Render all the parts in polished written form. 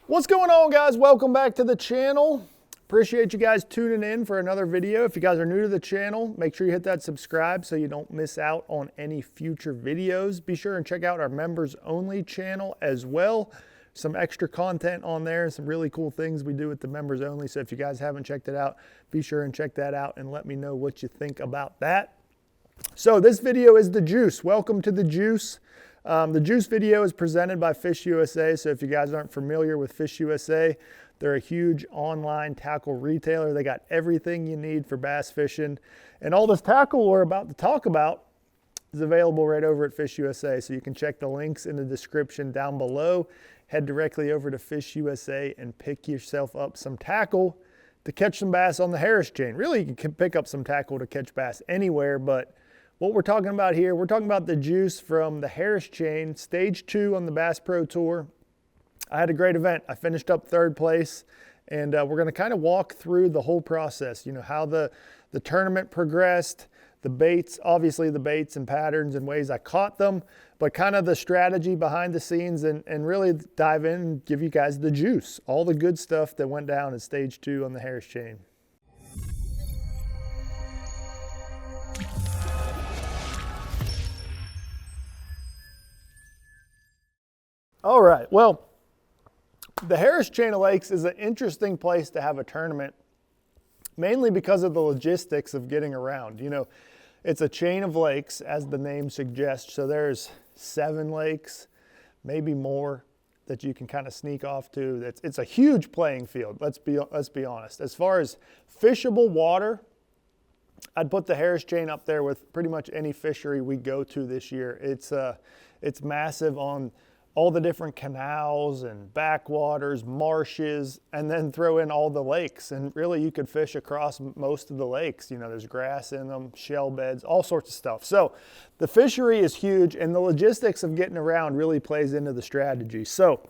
What's going on, guys? Welcome back to the channel. Appreciate you guys tuning in for another video. If you guys are new to the channel, make sure you hit that subscribe so you don't miss out on any future videos. Be sure and check out our members only channel as well. Some extra content on there, some really cool things we do with the members only. So if you guys haven't checked it out, be sure and check that out and let me know what you think about that. So this video is the juice. Welcome to the juice. The juice video is presented by Fish USA. So if you guys aren't familiar with Fish USA, they're a huge online tackle retailer. They got everything you need for bass fishing. And all this tackle we're about to talk about is available right over at Fish USA. So you can check the links in the description down below. Head directly over to Fish USA and pick yourself up some tackle to catch some bass on the Harris chain. Really, you can pick up some tackle to catch bass anywhere, but what we're talking about here, we're talking about the juice from the Harris chain, stage 2 on the Bass Pro Tour. I had a great event. I finished up 3rd place, and we're going to kind of walk through the whole process, you know, how the tournament progressed, the baits, obviously the baits and patterns and ways I caught them, but kind of the strategy behind the scenes and really dive in and give you guys the juice, all the good stuff that went down at stage 2 on the Harris chain. All right, well, the Harris Chain of Lakes is an interesting place to have a tournament, mainly because of the logistics of getting around. You know, it's a chain of lakes, as the name suggests, so there's 7 lakes, maybe more, that you can kind of sneak off to. It's a huge playing field, let's be honest. As far as fishable water, I'd put the Harris Chain up there with pretty much any fishery we go to this year. It's massive on all the different canals and backwaters, marshes, and then throw in all the lakes. And really you could fish across most of the lakes. You know, there's grass in them, shell beds, all sorts of stuff. So the fishery is huge, and the logistics of getting around really plays into the strategy. So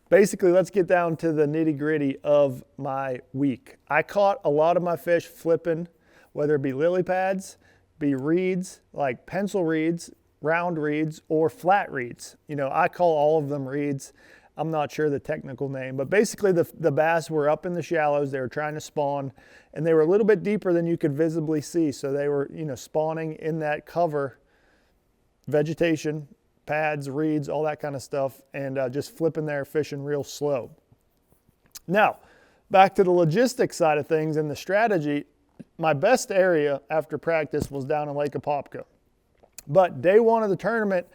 basically, let's get down to the nitty-gritty of my week. I caught a lot of my fish flipping, whether it be lily pads, be reeds, like pencil reeds, round reeds, or flat reeds. You know, I call all of them reeds. I'm not sure the technical name, but basically the bass were up in the shallows. They were trying to spawn, and they were a little bit deeper than you could visibly see. So they were, you know, spawning in that cover, vegetation, pads, reeds, all that kind of stuff, and just flipping there, fishing real slow. Now, back to the logistics side of things and the strategy. My best area after practice was down in Lake Apopka. But day 1 of the tournament,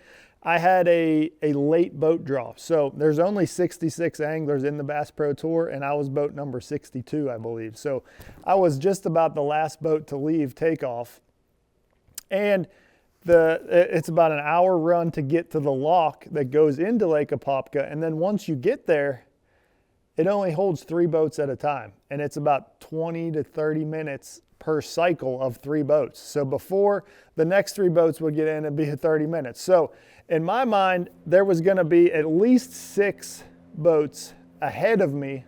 I had a late boat draw. So there's only 66 anglers in the Bass Pro Tour, and I was boat number 62, I believe. So I was just about the last boat to leave takeoff. And it's about an hour run to get to the lock that goes into Lake Apopka. And then once you get there, it only holds 3 boats at a time. And it's about 20 to 30 minutes per cycle of 3 boats. So before the next 3 boats would get in, it'd be 30 minutes. So in my mind, there was going to be at least 6 boats ahead of me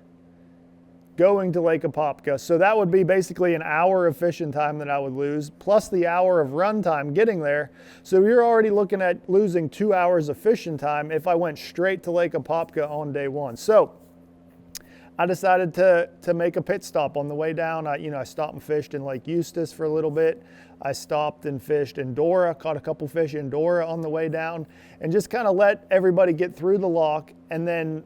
going to Lake Apopka. So that would be basically an hour of fishing time that I would lose, plus the hour of run time getting there. So you're already looking at losing 2 hours of fishing time if I went straight to Lake Apopka on day 1. So I decided to make a pit stop on the way down. I stopped and fished in Lake Eustis for a little bit. I stopped and fished in Dora, caught a couple fish in Dora on the way down, and just kind of let everybody get through the lock. And then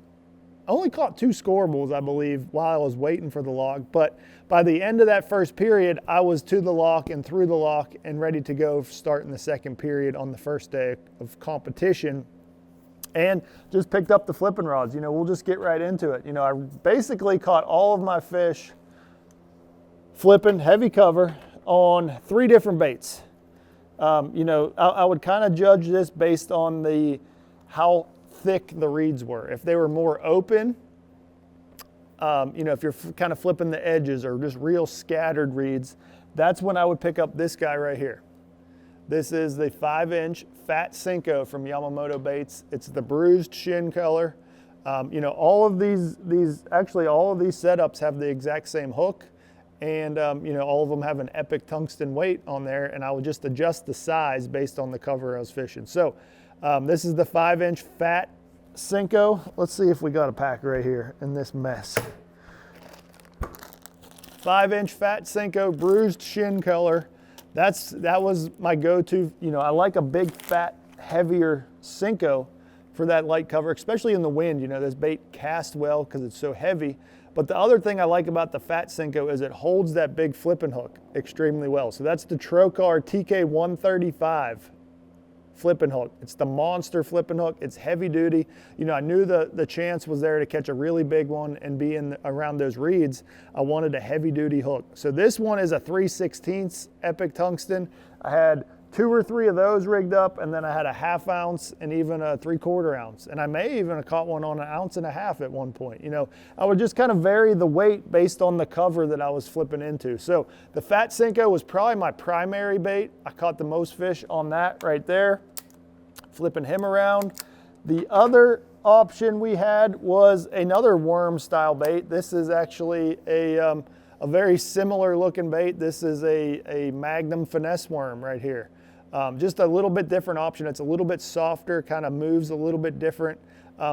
only caught 2 scorables, I believe, while I was waiting for the lock. But by the end of that first period, I was to the lock and through the lock and ready to go starting the second period on the first day of competition. And just picked up the flipping rods. You know, we'll just get right into it. You know, I basically caught all of my fish flipping heavy cover on 3 different baits. You know, I would kind of judge this based on how thick the reeds were. If they were more open, you know, if you're kind of flipping the edges or just real scattered reeds, that's when I would pick up this guy right here. This is the 5-inch Fat Cinco from Yamamoto Baits. It's the bruised shin color. You know, all of these setups have the exact same hook, and you know, all of them have an Epic tungsten weight on there, and I would just adjust the size based on the cover I was fishing. So this is the 5-inch Fat Senko. Let's see if we got a pack right here in this mess. 5-inch fat Senko, bruised shin color. That was my go-to. You know, I like a big, fat, heavier Senko for that light cover, especially in the wind. You know, this bait casts well because it's so heavy. But the other thing I like about the fat Senko is it holds that big flipping hook extremely well. So that's the Trocar TK135 flipping hook. It's the monster flipping hook. It's heavy duty. You know, I knew the chance was there to catch a really big one and be around those reeds. I wanted a heavy duty hook. So this one is a 3/16 Epic Tungsten. I had 2 or 3 of those rigged up, and then I had a 1/2 ounce and even a 3/4 ounce. And I may even have caught one on 1.5 ounces at one point. You know, I would just kind of vary the weight based on the cover that I was flipping into. So the fat Senko was probably my primary bait. I caught the most fish on that right there, flipping him around. The other option we had was another worm style bait. This is actually a very similar looking bait. This is a Magnum finesse worm right here. Just a little bit different option. It's a little bit softer, kind of moves a little bit different.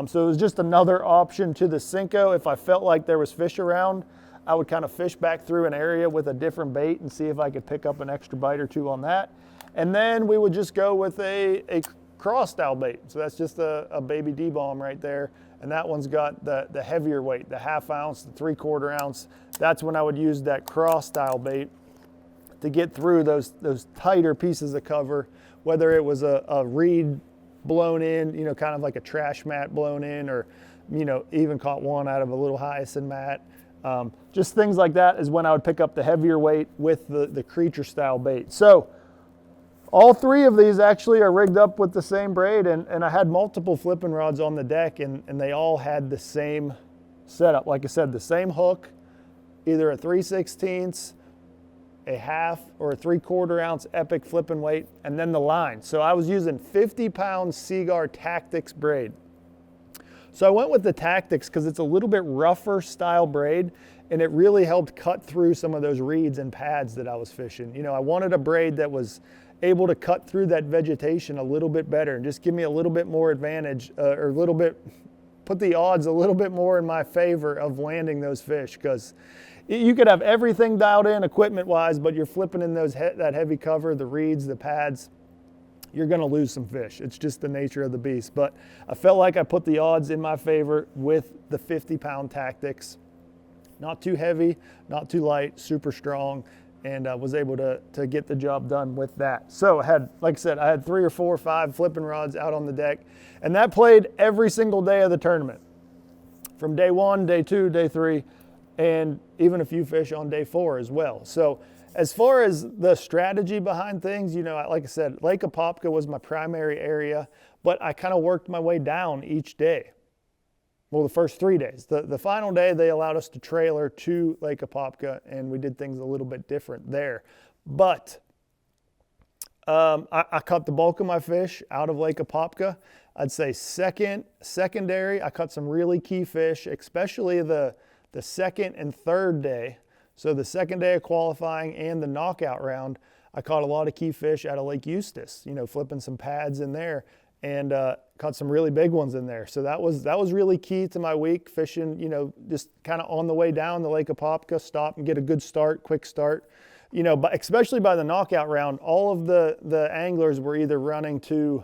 So it was just another option to the Senko. If I felt like there was fish around, I would kind of fish back through an area with a different bait and see if I could pick up an extra bite or 2 on that. And then we would just go with a cross style bait. So that's just a baby D-bomb right there. And that one's got the heavier weight, the 1/2 ounce, the 3/4 ounce. That's when I would use that cross style bait to get through those tighter pieces of cover, whether it was a reed blown in, you know, kind of like a trash mat blown in, or, you know, even caught one out of a little hyacinth mat. Just things like that is when I would pick up the heavier weight with the creature style bait. So all 3 of these actually are rigged up with the same braid, and I had multiple flipping rods on the deck, and they all had the same setup. Like I said, the same hook, either a 3/16, a 1/2 or a 3/4 ounce Epic flipping weight, and then the line. So I was using 50-pound Seaguar Tactics braid. So I went with the Tactics because it's a little bit rougher style braid, and it really helped cut through some of those reeds and pads that I was fishing. You know, I wanted a braid that was able to cut through that vegetation a little bit better and just give me a little bit more advantage, or a little bit, put the odds a little bit more in my favor of landing those fish, because you could have everything dialed in equipment-wise, but you're flipping in that heavy cover, the reeds, the pads, you're going to lose some fish. It's just the nature of the beast. But I felt like I put the odds in my favor with the 50-pound Tactics. Not too heavy, not too light, super strong, and I was able to get the job done with that. So I had, like I said, I had 3 or 4 or 5 flipping rods out on the deck, and that played every single day of the tournament. From day 1, day 2, day 3, and even a few fish on day 4 as well. So as far as the strategy behind things, you know, like I said, Lake Apopka was my primary area, but I kind of worked my way down each day. Well, the first 3 days. The final day, they allowed us to trailer to Lake Apopka, and we did things a little bit different there. But I caught the bulk of my fish out of Lake Apopka. I'd say secondary, I caught some really key fish, especially the second and third day. So the second day of qualifying and the knockout round, I caught a lot of key fish out of Lake Eustis, you know, flipping some pads in there, and caught some really big ones in there. So that was really key to my week, fishing, you know, just kind of on the way down the Lake Apopka, stop and get a good start, quick start. You know, but especially by the knockout round, all of the anglers were either running to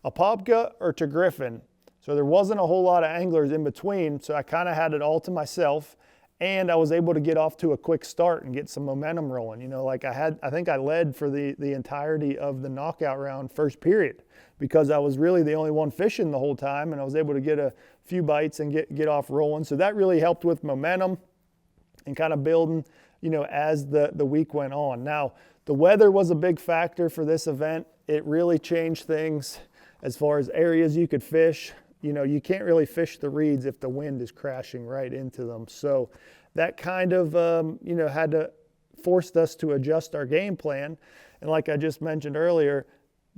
Apopka or to Griffin. So there wasn't a whole lot of anglers in between, so I kind of had it all to myself, and I was able to get off to a quick start and get some momentum rolling. You know, like I think I led for the entirety of the knockout round first period, because I was really the only one fishing the whole time, and I was able to get a few bites and get off rolling. So that really helped with momentum and kind of building, you know, as the week went on. Now, the weather was a big factor for this event. It really changed things as far as areas you could fish. You know, you can't really fish the reeds if the wind is crashing right into them. So that kind of, you know, had to forced us to adjust our game plan. And like I just mentioned earlier,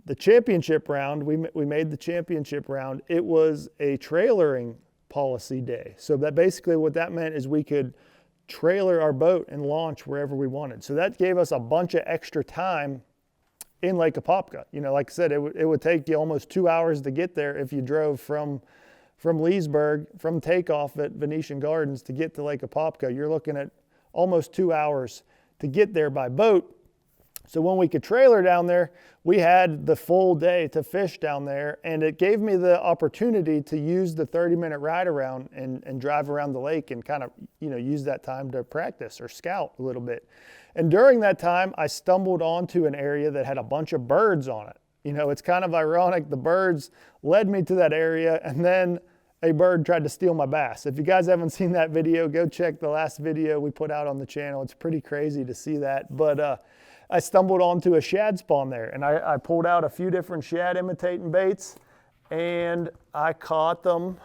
the championship round, we made the championship round. It was a trailering policy day. So that basically what that meant is we could trailer our boat and launch wherever we wanted. So that gave us a bunch of extra time in Lake Apopka. You know, like I said, it would take you almost 2 hours to get there if you drove from from Leesburg, from takeoff at Venetian Gardens to get to Lake Apopka. You're looking at almost 2 hours to get there by boat. So when we could trailer down there, we had the full day to fish down there, and it gave me the opportunity to use the 30-minute ride around and drive around the lake and kind of, use that time to practice or scout a little bit. And during that time, I stumbled onto an area that had a bunch of birds on it. It's kind of ironic. The birds led me to that area, and then a bird tried to steal my bass. If you guys haven't seen that video, go check the last video we put out on the channel. It's pretty crazy to see that. But I stumbled onto a shad spawn there, and I pulled out a few different shad imitating baits, and I caught them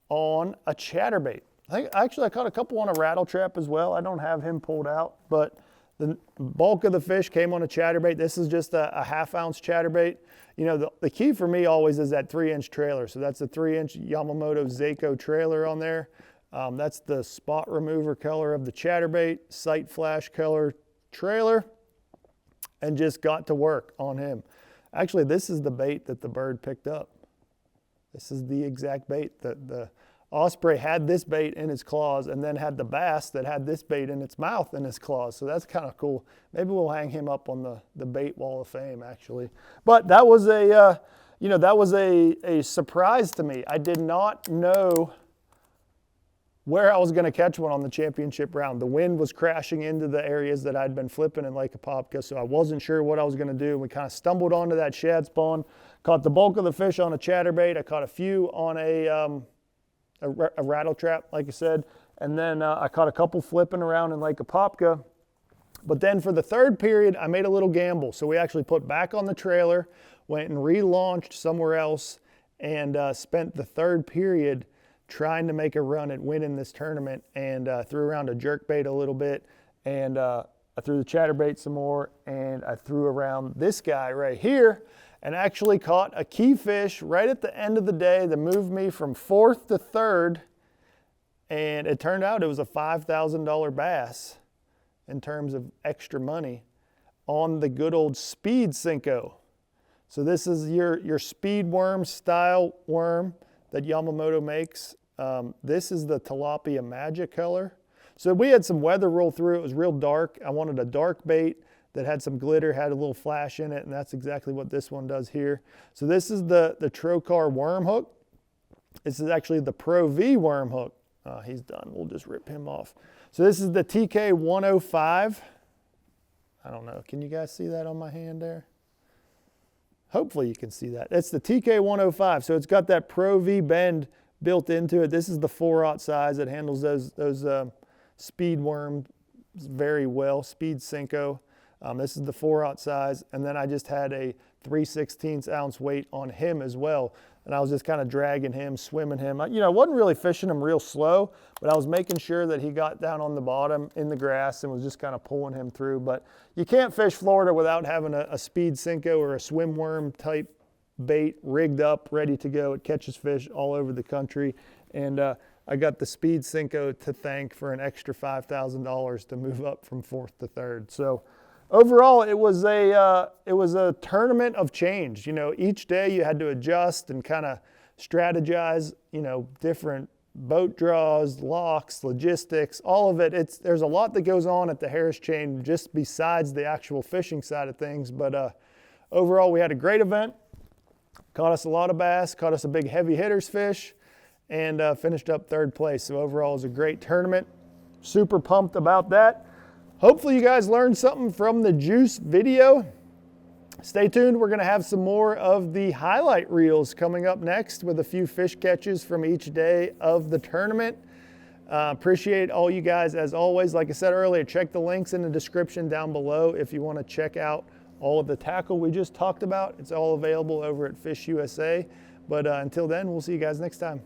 on a chatterbait. I caught a couple on a rattle trap as well. I don't have him pulled out, but the bulk of the fish came on a chatterbait. This is just a half-ounce chatterbait. The key for me always is that 3-inch trailer. So that's a 3-inch Yamamoto Seiko trailer on there. That's the spot remover color of the chatterbait, sight flash color trailer, and just got to work on him. Actually, this is the bait that the bird picked up. This is the exact bait. The osprey had this bait in its claws and then had the bass that had this bait in its mouth and its claws. So that's kind of cool. Maybe we'll hang him up on the bait wall of fame, actually. But that was a surprise to me. I did not know where I was going to catch one on the championship round. The wind was crashing into the areas that I'd been flipping in Lake Apopka, so I wasn't sure what I was going to do. We kind of stumbled onto that shad spawn, caught the bulk of the fish on a chatterbait. I caught a few on a rattle trap, like I said, and then I caught a couple flipping around in Lake Apopka. But then for the third period, I made a little gamble. So we actually put back on the trailer, went and relaunched somewhere else, and spent the third period trying to make a run at winning this tournament, and threw around a jerkbait a little bit, and I threw the chatterbait some more, and I threw around this guy right here, and actually caught a key fish right at the end of the day that moved me from 4th to 3rd, and it turned out it was a $5,000 bass in terms of extra money on the good old Speed Cinco. So this is your speed worm style worm that Yamamoto makes. This is the Tilapia Magic color. So we had some weather roll through. It was real dark. I wanted a dark bait that had some glitter, had a little flash in it, and that's exactly what this one does here. So this is the Trocar worm hook. This is actually the Pro V worm hook. He's done. We'll just rip him off. So this is the TK 105. I don't know. Can you guys see that on my hand there? Hopefully you can see that. It's the TK 105. So it's got that Pro V bend built into it. This is the 4/0 size. It handles those speed worms very well. Speed Cinco. This is the 4/0 size. And then I just had a 3/16 ounce weight on him as well. And I was just kind of dragging him, swimming him. I wasn't really fishing him real slow, but I was making sure that he got down on the bottom in the grass and was just kind of pulling him through. But you can't fish Florida without having a Speed Cinco or a swim worm type bait rigged up, ready to go. It catches fish all over the country. And I got the Speed Cinco to thank for an extra $5,000 to move up from 4th to 3rd. So overall, it was a tournament of change. Each day you had to adjust and kind of strategize, different boat draws, locks, logistics, all of it. There's a lot that goes on at the Harris Chain just besides the actual fishing side of things. But overall, we had a great event. Caught us a lot of bass, caught us a big heavy hitters fish, and finished up 3rd place. So overall, it was a great tournament. Super pumped about that. Hopefully you guys learned something from the Juice video. Stay tuned. We're going to have some more of the highlight reels coming up next with a few fish catches from each day of the tournament. Appreciate all you guys as always. Like I said earlier, check the links in the description down below if you want to check out all of the tackle we just talked about. It's all available over at Fish USA. But until then, we'll see you guys next time.